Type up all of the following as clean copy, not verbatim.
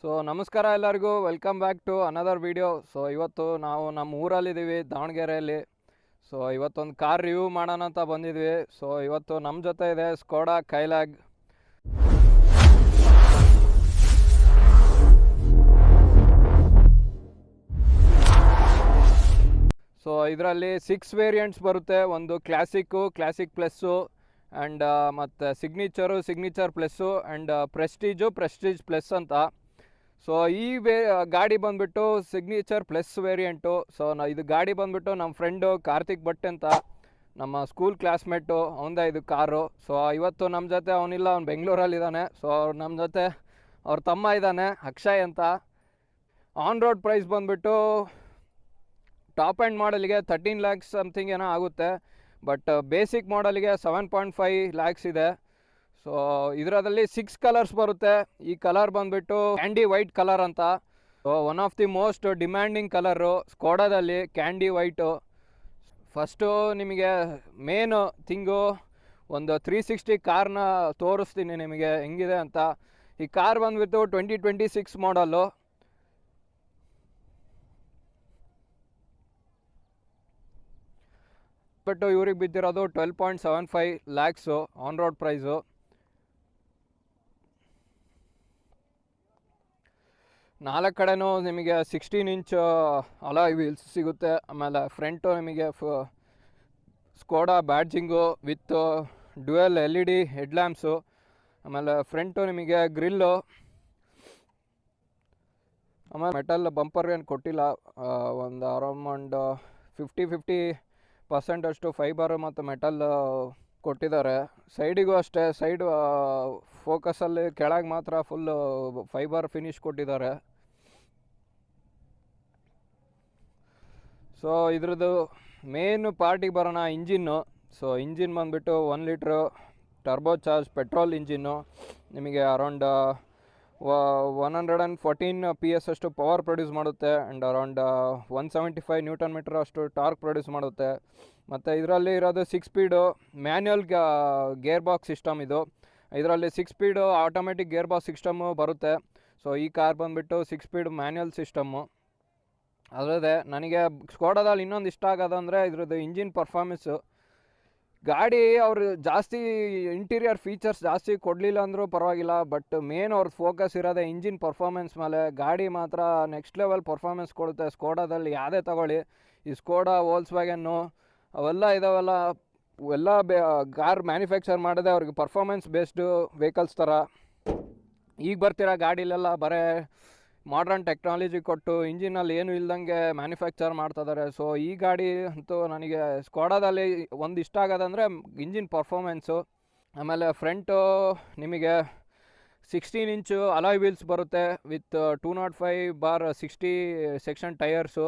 So ನಮಸ್ಕಾರ ಎಲ್ಲರಿಗೂ, welcome back to another video. So ಇವತ್ತು ನಾವು ನಮ್ಮ ಊರಲ್ಲಿದ್ದೀವಿ, ದಾವಣಗೆರೆಯಲ್ಲಿ. ಸೊ ಇವತ್ತೊಂದು ಕಾರ್ ರಿವ್ಯೂ ಮಾಡೋಣ ಅಂತ ಬಂದಿದ್ವಿ. ಸೊ ಇವತ್ತು ನಮ್ಮ ಜೊತೆ ಇದೆ ಸ್ಕೋಡಾ ಕೈಲಾಗ್. ಸೊ ಇದರಲ್ಲಿ 6 ವೇರಿಯಂಟ್ಸ್ ಬರುತ್ತೆ. ಒಂದು ಕ್ಲಾಸಿಕ್ ಪ್ಲಸ್ಸು ಆ್ಯಂಡ್ ಮತ್ತು signature plus and Prestige plus ಅಂತ. ಸೊ ಈ ಗಾಡಿ ಬಂದುಬಿಟ್ಟು ಸಿಗ್ನೇಚರ್ ಪ್ಲಸ್ ವೇರಿಯಂಟು. ಸೊ ಇದು ಗಾಡಿ ಬಂದುಬಿಟ್ಟು ನಮ್ಮ ಫ್ರೆಂಡು ಕಾರ್ತಿಕ್ ಭಟ್ ಅಂತ, ನಮ್ಮ ಸ್ಕೂಲ್ ಕ್ಲಾಸ್ಮೇಟು, ಅವನದೇ ಇದು ಕಾರು. ಸೊ ಇವತ್ತು ನಮ್ಮ ಜೊತೆ ಅವನಿಲ್ಲ, ಅವ್ನು ಬೆಂಗಳೂರಲ್ಲಿದ್ದಾನೆ. ಸೊ ನಮ್ಮ ಜೊತೆ ಅವ್ರ ತಮ್ಮ ಇದ್ದಾನೆ, ಅಕ್ಷಯ್ ಅಂತ. ಆನ್ ರೋಡ್ ಪ್ರೈಸ್ ಬಂದುಬಿಟ್ಟು ಟಾಪ್ ಆ್ಯಂಡ್ ಮಾಡಲಿಗೆ 13 lakhs ಸಮಥಿಂಗ್ ಏನೋ ಆಗುತ್ತೆ. ಬಟ್ ಬೇಸಿಕ್ ಮಾಡಲಿಗೆ 7.5 lakhs ಇದೆ. ಸೊ ಇದರಲ್ಲಿ 6 ಕಲರ್ಸ್ ಬರುತ್ತೆ. ಈ ಕಲರ್ ಬಂದುಬಿಟ್ಟು ಕ್ಯಾಂಡಿ ವೈಟ್ ಕಲರ್ ಅಂತ. So one of the most demanding colour ಸ್ಕೋಡಾದಲ್ಲಿ ಕ್ಯಾಂಡಿ ವೈಟು. ಫಸ್ಟು ನಿಮಗೆ ಮೇನ್ ಥಿಂಗು ಒಂದು 360 ಕಾರ್ನ ತೋರಿಸ್ತೀನಿ ನಿಮಗೆ ಹೆಂಗಿದೆ ಅಂತ. ಈ ಕಾರ್ ಬಂದುಬಿಟ್ಟು 2026 ಮಾಡಲು. ಬಟ್ ಇವ್ರಿಗೆ ಬಿದ್ದಿರೋದು 12.75 lakhs ಆನ್ ರೋಡ್ ಪ್ರೈಸು. ನಾಲ್ಕು ಕಡೆನೂ ನಿಮಗೆ 16 inch ಅಲಾಯ್ ವೀಲ್ಸ್ ಸಿಗುತ್ತೆ. ಆಮೇಲೆ ಫ್ರಂಟು ನಿಮಗೆ Skoda badging with dual LED ಹೆಡ್ಲ್ಯಾಂಪ್ಸು. ಆಮೇಲೆ ಫ್ರಂಟು ನಿಮಗೆ ಗ್ರಿಲ್ಲು. ಆಮೇಲೆ ಮೆಟಲ್ ಬಂಪರ್ ಏನು ಕೊಟ್ಟಿಲ್ಲ, ಒಂದು ಅರೌಂಡ್ 50% ಅಷ್ಟು ಫೈಬರ್ ಮತ್ತು ಮೆಟಲ್ ಕೊಟ್ಟಿದ್ದಾರೆ. ಸೈಡಿಗೂ ಅಷ್ಟೇ, ಸೈಡ್ ಫೋಕಸಲ್ಲಿ ಕೆಳಗೆ ಮಾತ್ರ ಫುಲ್ಲು ಫೈಬರ್ ಫಿನಿಶ್ ಕೊಟ್ಟಿದ್ದಾರೆ. ಸೊ ಇದ್ರದ್ದು ಮೇನ್ ಪಾರ್ಟಿಗೆ ಬರೋಣ, ಇಂಜಿನ್ನು. ಸೊ ಇಂಜಿನ್ ಬಂದುಬಿಟ್ಟು 1 litre turbo charge petrol engine. ನಿಮಗೆ ಅರೌಂಡ್ 114 PS ಅಷ್ಟು ಪವರ್ ಪ್ರೊಡ್ಯೂಸ್ ಮಾಡುತ್ತೆ ಆ್ಯಂಡ್ ಅರೌಂಡ್ 175 Nm ಅಷ್ಟು ಟಾರ್ಕ್ ಪ್ರೊಡ್ಯೂಸ್ ಮಾಡುತ್ತೆ. ಮತ್ತು ಇದರಲ್ಲಿ ಇರೋದು 6 speed manual gear box system. ಇದರಲ್ಲಿ 6 speed automatic gear box system ಬರುತ್ತೆ. ಸೊ ಈ ಕಾರ್ ಬಂದುಬಿಟ್ಟು 6 ಸ್ಪೀಡ್ ಮ್ಯಾನ್ಯುಯಲ್ ಸಿಸ್ಟಮ್ಮು. ಅದರದೇ ನನಗೆ ಸ್ಕೋಡಾದಲ್ಲಿ ಇನ್ನೊಂದು ಇಷ್ಟ ಆಗೋದಂದರೆ ಇದ್ರದ್ದು ಇಂಜಿನ್ ಪರ್ಫಾರ್ಮೆನ್ಸು. ಗಾಡಿ ಅವರು ಜಾಸ್ತಿ ಇಂಟೀರಿಯರ್ ಫೀಚರ್ಸ್ ಜಾಸ್ತಿ ಕೊಡಲಿಲ್ಲ ಅಂದರೂ ಪರವಾಗಿಲ್ಲ, ಬಟ್ ಮೇನ್ ಅವ್ರದ್ದು ಫೋಕಸ್ ಇರೋದೇ ಇಂಜಿನ್ ಪರ್ಫಾರ್ಮೆನ್ಸ್ ಮೇಲೆ. ಗಾಡಿ ಮಾತ್ರ ನೆಕ್ಸ್ಟ್ ಲೆವೆಲ್ ಪರ್ಫಾರ್ಮೆನ್ಸ್ ಕೊಡುತ್ತೆ ಸ್ಕೋಡಾದಲ್ಲಿ. ಯಾವುದೇ ತಗೊಳ್ಳಿ, ಈ ಸ್ಕೋಡಾ ವೋಲ್ಕ್ಸ್ವ್ಯಾಗನ್ನು ಅವೆಲ್ಲ ಇದಾವಲ್ಲ, ಎಲ್ಲ ಕಾರ್ ಮ್ಯಾನುಫ್ಯಾಕ್ಚರ್ ಮಾಡಿದೆ ಅವ್ರಿಗೆ ಪರ್ಫಾರ್ಮೆನ್ಸ್ ಬೇಸ್ಡು ವೆಹಿಕಲ್ಸ್ ಥರ. ಈಗ ಬರ್ತಿರೋ ಗಾಡಿಲೆಲ್ಲ ಬರೀ ಮಾಡ್ರನ್ ಟೆಕ್ನಾಲಜಿ ಕೊಟ್ಟು ಇಂಜಿನಲ್ಲಿ ಏನು ಇಲ್ದಂಗೆ ಮ್ಯಾನುಫ್ಯಾಕ್ಚರ್ ಮಾಡ್ತಿದ್ದಾರೆ. ಸೊ ಈ ಗಾಡಿ ಅಂತೂ ನನಗೆ ಸ್ಕೋಡಾದಲ್ಲಿ ಒಂದು ಇಷ್ಟ ಆಗೋದಂದರೆ ಇಂಜಿನ್ ಪರ್ಫಾರ್ಮೆನ್ಸು. ಆಮೇಲೆ ಫ್ರಂಟು ನಿಮಗೆ 16 inch ಅಲಾಯ್ ವೀಲ್ಸ್ ಬರುತ್ತೆ ವಿತ್ 205/60 ಸೆಕ್ಷನ್ ಟೈರ್ಸು.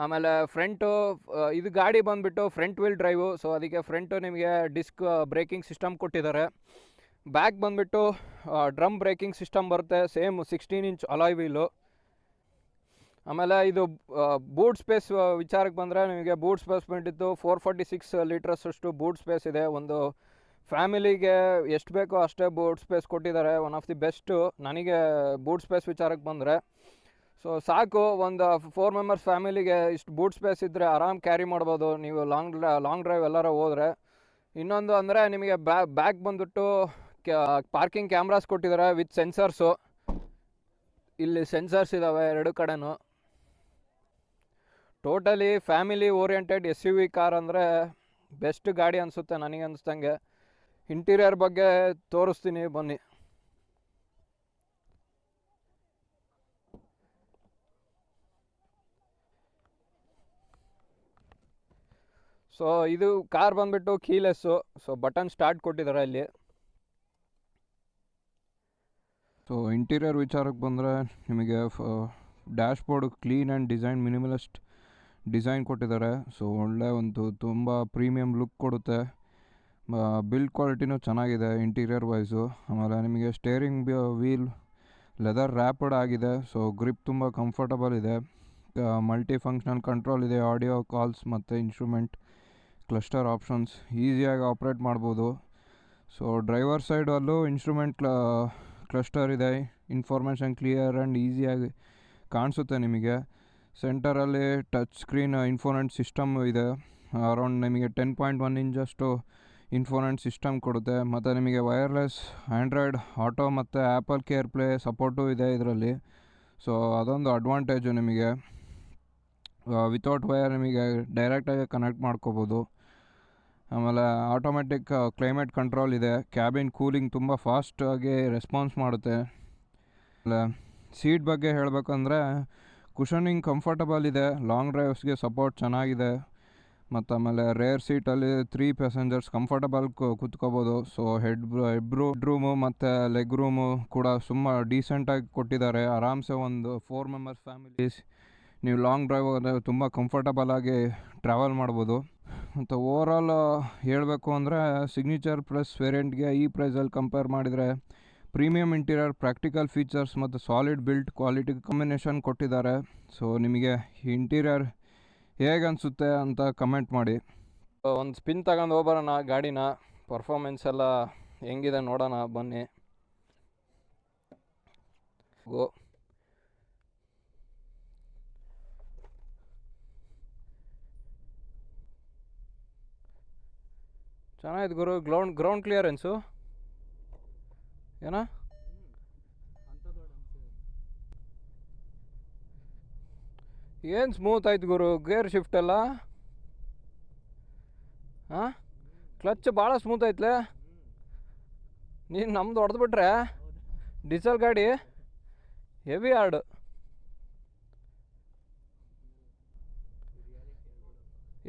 ಆಮೇಲೆ ಫ್ರಂಟು ಇದು ಗಾಡಿ ಬಂದುಬಿಟ್ಟು ಫ್ರಂಟ್ ವೀಲ್ ಡ್ರೈವು. ಸೊ ಅದಕ್ಕೆ ಫ್ರಂಟು ನಿಮಗೆ ಡಿಸ್ಕ್ ಬ್ರೇಕಿಂಗ್ ಸಿಸ್ಟಮ್ ಕೊಟ್ಟಿದ್ದಾರೆ. ಬ್ಯಾಕ್ ಬಂದುಬಿಟ್ಟು ಡ್ರಮ್ ಬ್ರೇಕಿಂಗ್ ಸಿಸ್ಟಮ್ ಬರುತ್ತೆ, ಸೇಮ್ 16 inch ಅಲಾಯ್ ವೀಲು. ಆಮೇಲೆ ಇದು ಬೂಟ್ ಸ್ಪೇಸ್ ವಿಚಾರಕ್ಕೆ ಬಂದರೆ ನಿಮಗೆ ಬೂಟ್ ಸ್ಪೇಸ್ ಬಂದಿದ್ದು 446 ಲೀಟರ್ಸ್ ಅಷ್ಟು ಬೂಟ್ ಸ್ಪೇಸ್ ಇದೆ. ಒಂದು ಫ್ಯಾಮಿಲಿಗೆ ಎಷ್ಟು ಬೇಕೋ ಅಷ್ಟೇ ಬೂಟ್ ಸ್ಪೇಸ್ ಕೊಟ್ಟಿದ್ದಾರೆ. ಒನ್ ಆಫ್ ದಿ ಬೆಸ್ಟು ನನಗೆ ಬೂಟ್ ಸ್ಪೇಸ್ ವಿಚಾರಕ್ಕೆ ಬಂದರೆ. ಸೊ ಸಾಕು, ಒಂದು 4 ಮೆಂಬರ್ಸ್ ಫ್ಯಾಮಿಲಿಗೆ ಇಷ್ಟು ಬೂಟ್ ಸ್ಪೇಸ್ ಇದ್ದರೆ ಆರಾಮ್ ಕ್ಯಾರಿ ಮಾಡ್ಬೋದು ನೀವು ಲಾಂಗ್ ಡ್ರೈವ್ ಎಲ್ಲರ ಹೋದರೆ. ಇನ್ನೊಂದು ಅಂದರೆ ನಿಮಗೆ ಬ್ಯಾಕ್ ಬಂದುಬಿಟ್ಟು ಪಾರ್ಕಿಂಗ್ ಕ್ಯಾಮ್ರಾಸ್ ಕೊಟ್ಟಿದ್ದಾರೆ ವಿತ್ ಸೆನ್ಸರ್ಸು. ಇಲ್ಲಿ ಸೆನ್ಸರ್ಸ್ ಇದ್ದಾವೆ 2 ಕಡೆನೂ. Totally family oriented SUV car ಅಂದರೆ ಬೆಸ್ಟ್ ಗಾಡಿ ಅನಿಸುತ್ತೆ ನನಗೆ ಅನಿಸ್ದಂಗೆ. ಇಂಟೀರಿಯರ್ ಬಗ್ಗೆ ತೋರಿಸ್ತೀನಿ ಬನ್ನಿ. ಸೊ ಇದು ಕಾರ್ ಬಂದುಬಿಟ್ಟು ಕೀಲೆಸ್ಸು. ಸೊ ಬಟನ್ ಸ್ಟಾರ್ಟ್ ಕೊಟ್ಟಿದ್ದಾರೆ ಇಲ್ಲಿ. ಸೊ ಇಂಟೀರಿಯರ್ ವಿಚಾರಕ್ಕೆ ಬಂದರೆ ನಿಮಗೆ dashboard clean and design minimalist design ಕೊಟ್ಟಿದ್ದಾರೆ. ಸೊ ಒಳ್ಳೆ ಒಂದು ತುಂಬ ಪ್ರೀಮಿಯಮ್ ಲುಕ್ ಕೊಡುತ್ತೆ. ಬಿಲ್ಡ್ ಕ್ವಾಲಿಟಿನೂ ಚೆನ್ನಾಗಿದೆ ಇಂಟೀರಿಯರ್ ವೈಸು. ಆಮೇಲೆ ನಿಮಗೆ ಸ್ಟೇರಿಂಗ್ ವೀಲ್ ಲೆದರ್ ರ್ಯಾಪಡ್ ಆಗಿದೆ. ಸೊ ಗ್ರಿಪ್ ತುಂಬ ಕಂಫರ್ಟಬಲ್ ಇದೆ. ಮಲ್ಟಿ ಫಂಕ್ಷನಲ್ ಕಂಟ್ರೋಲ್ ಇದೆ, ಆಡಿಯೋ, ಕಾಲ್ಸ್ ಮತ್ತು ಇನ್ಸ್ಟ್ರೂಮೆಂಟ್ ಕ್ಲಸ್ಟರ್ ಆಪ್ಷನ್ಸ್ ಈಸಿಯಾಗಿ ಆಪ್ರೇಟ್ ಮಾಡ್ಬೋದು. ಸೊ ಡ್ರೈವರ್ ಸೈಡಲ್ಲೂ ಇನ್ಸ್ಟ್ರೂಮೆಂಟ್ ಕ್ಲಸ್ಟರ್ ಇದೆ, ಇನ್ಫಾರ್ಮೇಷನ್ ಕ್ಲಿಯರ್ ಆ್ಯಂಡ್ ಈಸಿಯಾಗಿ ಕಾಣಿಸುತ್ತೆ ನಿಮಗೆ. ಸೆಂಟರಲ್ಲಿ ಟಚ್ ಸ್ಕ್ರೀನ್ ಇನ್ಫೋನೆಂಟ್ ಸಿಸ್ಟಮ್ ಇದೆ. ಅರೌಂಡ್ ನಿಮಗೆ 10.1 ಇಂಚಷ್ಟು ಇನ್ಫೋನೆಂಟ್ ಸಿಸ್ಟಮ್ ಕೊಡುತ್ತೆ. ಮತ್ತು ನಿಮಗೆ ವೈರ್ಲೆಸ್ ಆ್ಯಂಡ್ರಾಯ್ಡ್ ಆಟೋ ಮತ್ತು ಆ್ಯಪಲ್ ಕೇರ್ ಪ್ಲೇ ಸಪೋರ್ಟು ಇದೆ ಇದರಲ್ಲಿ. ಸೊ ಅದೊಂದು ಅಡ್ವಾಂಟೇಜು ನಿಮಗೆ. ವಿತೌಟ್ ವೈರ್ ನಿಮಗೆ ಡೈರೆಕ್ಟಾಗಿ ಕನೆಕ್ಟ್ ಮಾಡ್ಕೋಬೋದು. ಆಮೇಲೆ ಆಟೋಮೆಟಿಕ್ ಕ್ಲೈಮೇಟ್ ಕಂಟ್ರೋಲ್ ಇದೆ. ಕ್ಯಾಬಿನ್ ಕೂಲಿಂಗ್ ತುಂಬ ಫಾಸ್ಟಾಗಿ ರೆಸ್ಪಾನ್ಸ್ ಮಾಡುತ್ತೆ. ಆಮೇಲೆ ಸೀಟ್ ಬಗ್ಗೆ ಹೇಳಬೇಕಂದ್ರೆ ಕುಷನಿಂಗ್ ಕಂಫರ್ಟಬಲ್ ಇದೆ. ಲಾಂಗ್ ಡ್ರೈವ್ಸ್ಗೆ ಸಪೋರ್ಟ್ ಚೆನ್ನಾಗಿದೆ. ಮತ್ತು ಆಮೇಲೆ ರೇರ್ ಸೀಟಲ್ಲಿ 3 ಪ್ಯಾಸೆಂಜರ್ಸ್ ಕಂಫರ್ಟಬಲ್ ಕೂತ್ಕೋಬೋದು. ಸೊ ಹೆಡ್ರೂಮು ಮತ್ತು ಲೆಗ್ ರೂಮು ಕೂಡ ಡೀಸೆಂಟಾಗಿ ಕೊಟ್ಟಿದ್ದಾರೆ. ಆರಾಮ್ಸೆ ಒಂದು 4 ಮೆಂಬರ್ಸ್ ಫ್ಯಾಮಿಲೀಸ್ ನೀವು ಲಾಂಗ್ ಡ್ರೈವ್ ಹೋದರೆ ತುಂಬ ಕಂಫರ್ಟಬಲಾಗಿ ಟ್ರಾವೆಲ್ ಮಾಡ್ಬೋದು. ಮತ್ತು ಓವರಾಲ್ ಹೇಳಬೇಕು ಅಂದರೆ ಸಿಗ್ನೇಚರ್ ಪ್ಲಸ್ ವೇರಿಯಂಟ್ಗೆ ಈ ಪ್ರೈಸಲ್ಲಿ ಕಂಪೇರ್ ಮಾಡಿದರೆ ಪ್ರೀಮಿಯಂ ಇಂಟೀರಿಯರ್, ಪ್ರಾಕ್ಟಿಕಲ್ ಫೀಚರ್ಸ್ ಮತ್ತು ಸಾಲಿಡ್ ಬಿಲ್ಟ್ ಕ್ವಾಲಿಟಿ ಕಾಂಬಿನೇಷನ್ ಕೊಟ್ಟಿದ್ದಾರೆ. ಸೊ ನಿಮಗೆ ಇಂಟೀರಿಯರ್ ಹೇಗೆ ಅನಿಸುತ್ತೆ ಅಂತ ಕಮೆಂಟ್ ಮಾಡಿ. ಒಂದು ಸ್ಪಿನ್ ತಗೊಂಡು ಹೋಗ್ಬರೋಣ ಗಾಡಿನ. ಪರ್ಫಾರ್ಮೆನ್ಸ್ ಎಲ್ಲ ಹೆಂಗಿದೆ ನೋಡೋಣ ಬನ್ನಿ. ಗೋ. ಚೆನ್ನಾಗಿದೆ ಗುರು. ಗ್ರೌಂಡ್ ಕ್ಲಿಯರೆನ್ಸು ಏನಾ ಏನು ಸ್ಮೂತ್ ಆಯ್ತು ಗುರು. ಗೇರ್ ಶಿಫ್ಟ್ ಎಲ್ಲ ಹಾಂ, ಕ್ಲಚ್ ಭಾಳ ಸ್ಮೂತ್ ಐತ್ಲೆ. ನೀನು ನಮ್ದು ಹೊಡೆದ್ಬಿಟ್ರೆ ಡೀಸೆಲ್ ಗಾಡಿ ಹೆವಿ ಹಾರ್ಡ್.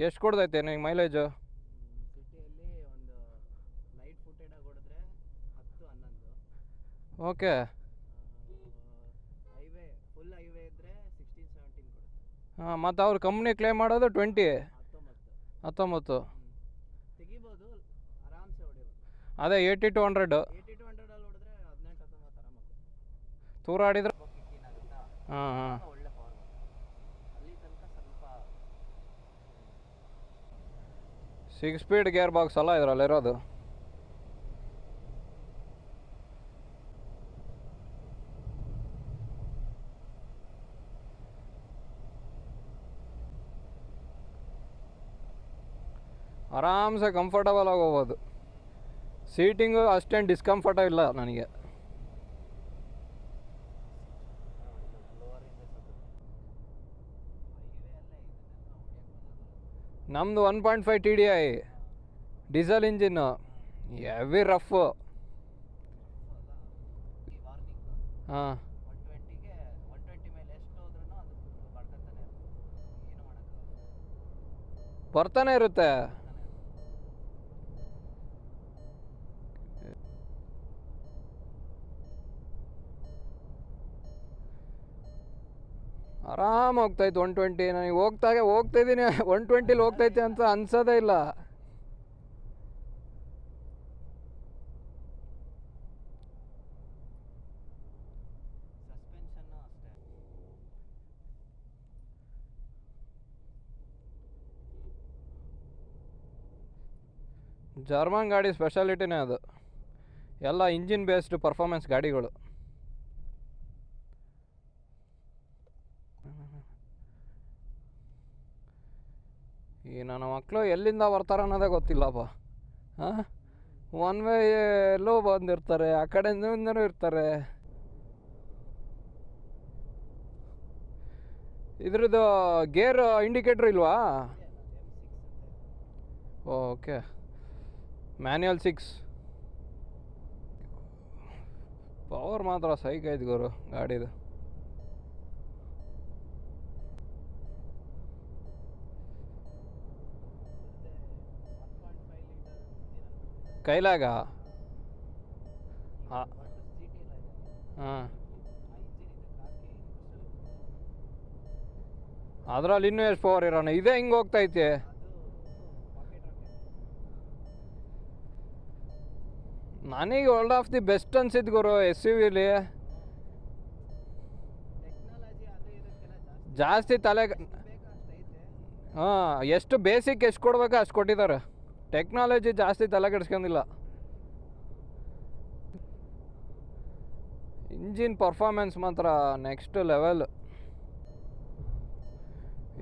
ಎಷ್ಟು ಕೊಡ್ತೈತೆ ನಿಂಗೆ ಮೈಲೇಜು? ಓಕೆ. ಹಾಂ, ಮತ್ತು ಅವ್ರ ಕಂಪ್ನಿ ಕ್ಲೇಮ್ ಮಾಡೋದು 19. ಅದೇ 80-100 ತೂರ ಆಡಿದ್ರೆ. ಹಾಂ 6 ಸ್ಪೀಡ್ ಗೇರ್ ಬಾಕ್ಸ್ ಅಲ್ಲ ಇದರಲ್ಲಿರೋದು. ಆರಾಮ್ಸೆ ಕಂಫರ್ಟಬಲ್ ಆಗಿ ಹೋಗ್ಬೋದು. ಸೀಟಿಂಗು ಅಷ್ಟೇನು ಡಿಸ್ಕಂಫರ್ಟ ಇಲ್ಲ ನನಗೆ. ನಮ್ಮದು 1.5 TDI diesel engine, heavy rough. ಹಾಂ, ಬರ್ತಾನೆ ಇರುತ್ತೆ. ಆರಾಮ್ ಹೋಗ್ತಾಯಿತ್ತು 120. ನನಗೆ ಹೋಗ್ತಾಯಿದ್ದೀನಿ 120 ಹೋಗ್ತೈತೆ ಅಂತ ಅನ್ಸೋದೇ ಇಲ್ಲ. ಜರ್ಮನ್ ಗಾಡಿ ಸ್ಪೆಷಾಲಿಟಿನೇ ಅದು. ಎಲ್ಲ ಇಂಜಿನ್ ಬೇಸ್ಡ್ ಪರ್ಫಾರ್ಮೆನ್ಸ್ ಗಾಡಿಗಳು. ಈ ನನ್ನ ಮಕ್ಕಳು ಎಲ್ಲಿಂದ ಬರ್ತಾರೆ ಅನ್ನೋದೇ ಗೊತ್ತಿಲ್ಲಪ್ಪ. ಹಾಂ, ಒನ್ ವೇ ಎಲ್ಲೋ ಬಂದಿರ್ತಾರೆ, ಆ ಕಡೆಯಿಂದನೂ ಇರ್ತಾರೆ. ಇದ್ರದ್ದು ಗೇರ್ ಇಂಡಿಕೇಟ್ರ್ ಇಲ್ವಾ? Okay, manual 6. ಪವರ್ ಮಾತ್ರ ಸೈಕ್ ಐತೆ ಗುರು ಗಾಡಿದು. ಕೈಲಾಗ ಹಾಂ, ಅದರಲ್ಲಿ ಇನ್ನೂ ಎಷ್ಟು ಪವರ್ ಇರೋಣ. ಇದೇ ಹಿಂಗೆ ಹೋಗ್ತೈತೆ. ನನಗೆ ವರ್ಲ್ಡ್ ಆಫ್ ದಿ ಬೆಸ್ಟ್ ಅನ್ಸಿದ್ದು ಗುರು SUVಲಿ. ಜಾಸ್ತಿ ತಲೆ ಹಾಂ, ಎಷ್ಟು ಬೇಸಿಕ್ ಎಷ್ಟು ಕೊಡ್ಬೇಕು ಅಷ್ಟು ಕೊಟ್ಟಿದ್ದಾರೆ. ಟೆಕ್ನಾಲಜಿ ಜಾಸ್ತಿ ತಲೆ ಕೆಡಿಸ್ಕೊಂಡಿಲ್ಲ. ಇಂಜಿನ್ ಪರ್ಫಾರ್ಮೆನ್ಸ್ ಮಾತ್ರ next level.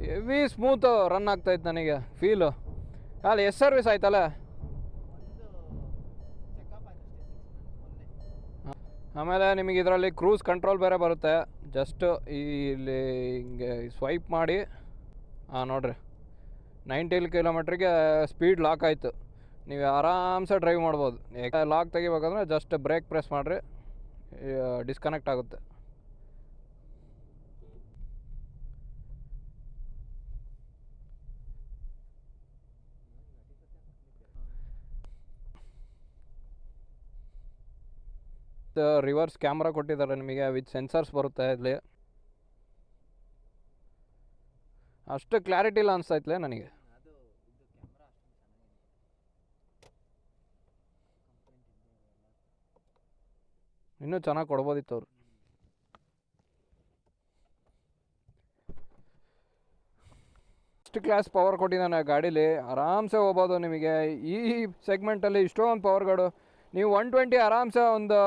Heavy smooth run ಆಗ್ತಾಯಿತ್ತು ನನಗೆ ಫೀಲು. ಅಲ್ಲಿ ಎಷ್ಟು ಸರ್ವಿಸ್ ಆಯ್ತಲ್ಲ. ಆಮೇಲೆ ನಿಮಗೆ ಇದರಲ್ಲಿ ಕ್ರೂಸ್ ಕಂಟ್ರೋಲ್ ಬೇರೆ ಬರುತ್ತೆ. ಜಸ್ಟ್ ಇಲ್ಲಿ ಹಿಂಗೆ ಸ್ವೈಪ್ ಮಾಡಿ ನೋಡಿರಿ 90 ಕಿಲೋಮೀಟ್ರಿಗೆ ಸ್ಪೀಡ್ ಲಾಕ್ ಆಯಿತು. ನೀವು ಆರಾಮ್ಸೆ ಡ್ರೈವ್ ಮಾಡ್ಬೋದು. ಲಾಕ್ ತೆಗಿಬೇಕಂದ್ರೆ ಜಸ್ಟ್ ಬ್ರೇಕ್ ಪ್ರೆಸ್ ಮಾಡಿರಿ, ಡಿಸ್ಕನೆಕ್ಟ್ ಆಗುತ್ತೆ. ರಿವರ್ಸ್ ಕ್ಯಾಮ್ರಾ ಕೊಟ್ಟಿದ್ದಾರೆ ನಿಮಗೆ, ವಿತ್ ಸೆನ್ಸರ್ಸ್ ಬರುತ್ತೆ ಇಲ್ಲಿ. ಅಷ್ಟು ಕ್ಲಾರಿಟಿ ಇಲ್ಲ ಅನಿಸ್ತೈತ್ಲೆ ನನಗೆ. ಇನ್ನೂ ಚೆನ್ನಾಗಿ ಕೊಡ್ಬೋದಿತ್ತು ಅವರು. ಫಸ್ಟ್ ಕ್ಲಾಸ್ ಪವರ್ ಕೊಟ್ಟಿದ್ದಾನೆ ಗಾಡೀಲಿ, ಆರಾಮ್ಸೆ ಹೋಗ್ಬೋದು ನಿಮಗೆ. ಈ ಸೆಗ್ಮೆಂಟಲ್ಲಿ ಇಷ್ಟೊಂದು ಪವರ್ಗಳು ನೀವು 120 ಆರಾಮ್ಸೆ ಒಂದು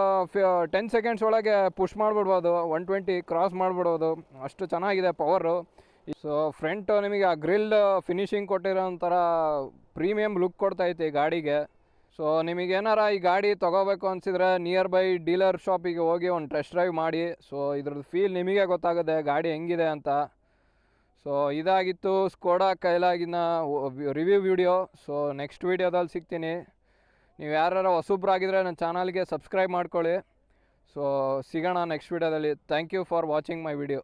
10 ಸೆಕೆಂಡ್ಸ್ ಒಳಗೆ ಪುಷ್ ಮಾಡಿಬಿಡ್ಬೋದು, 120 ಕ್ರಾಸ್ ಮಾಡಿಬಿಡ್ಬೋದು, ಅಷ್ಟು ಚೆನ್ನಾಗಿದೆ ಪವರು. ಸೊ ಫ್ರಂಟ್ ನಿಮಗೆ ಆ ಗ್ರಿಲ್ ಫಿನಿಶಿಂಗ್ ಕೊಟ್ಟಿರೋ ಒಂಥರ ಪ್ರೀಮಿಯಮ್ ಲುಕ್ ಕೊಡ್ತೈತೆ ಈ ಗಾಡಿಗೆ. ಸೊ ನಿಮಗೇನಾರ ಈ ಗಾಡಿ ತೊಗೋಬೇಕು ಅನಿಸಿದ್ರೆ ನಿಯರ್ ಬೈ ಡೀಲರ್ ಶಾಪಿಗೆ ಹೋಗಿ ಒಂದು ಟೆಸ್ಟ್ ಡ್ರೈವ್ ಮಾಡಿ. ಸೊ ಇದ್ರದ್ದು ಫೀಲ್ ನಿಮಗೆ ಗೊತ್ತಾಗುತ್ತೆ ಗಾಡಿ ಹೆಂಗಿದೆ ಅಂತ. ಸೊ ಇದಾಗಿತ್ತು ಸ್ಕೋಡಾ ಕೈಲಾಗಿನ ರಿವ್ಯೂ ವಿಡಿಯೋ. ಸೊ ನೆಕ್ಸ್ಟ್ ವೀಡಿಯೋದಲ್ಲಿ ಸಿಗ್ತೀನಿ. ನೀವು ಯಾರು ಹೊಸಬ್ರಾಗಿದ್ದರೆ ನನ್ನ ಚಾನಲ್ಗೆ ಸಬ್ಸ್ಕ್ರೈಬ್ ಮಾಡ್ಕೊಳ್ಳಿ. ಸೊ ಸಿಗೋಣ ನೆಕ್ಸ್ಟ್ ವೀಡಿಯೋದಲ್ಲಿ. Thank you for watching my video.